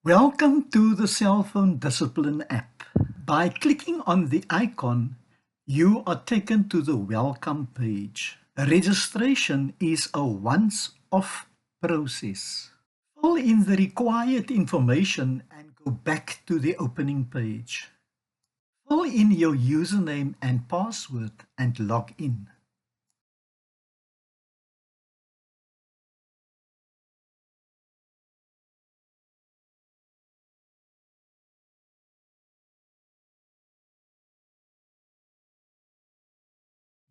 Welcome to the Cell Phone Discipline app. By clicking on the icon, you are taken to the welcome page. Registration is a once-off process. Fill in the required information and go back to the opening page. Fill in your username and password and log in.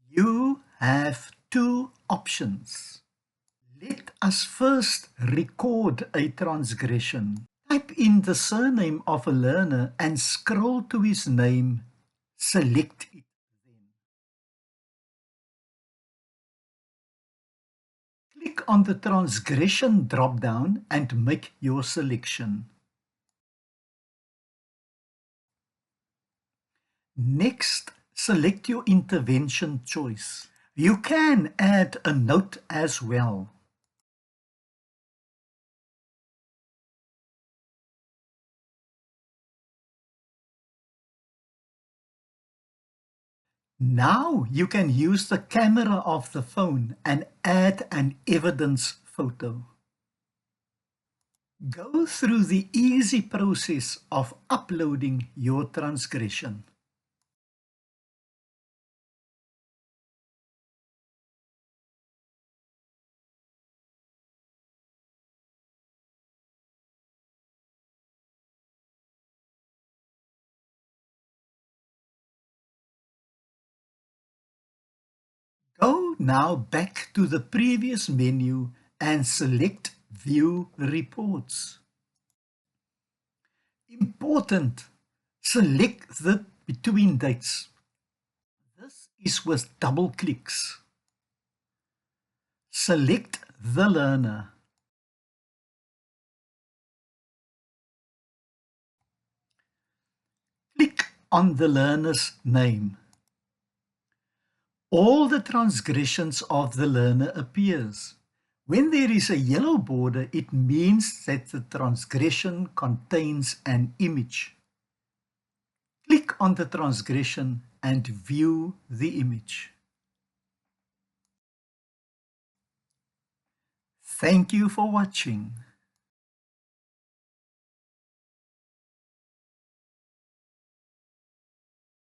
You have two options. Let us first record a transgression. Type in the surname of a learner and scroll to his name. Select it then. Click on the transgression drop-down and make your selection. Next, select your intervention choice. You can add a note as well. Now you can use the camera of the phone and add an evidence photo. Go through the easy process of uploading your transgression. Go now back to the previous menu and select View Reports. Important! Select the between dates. This is with double clicks. Select the learner. Click on the learner's name. All the transgressions of the learner appears. When there is a yellow border, it means that the transgression contains an image. Click on the transgression and view the image. Thank you for watching.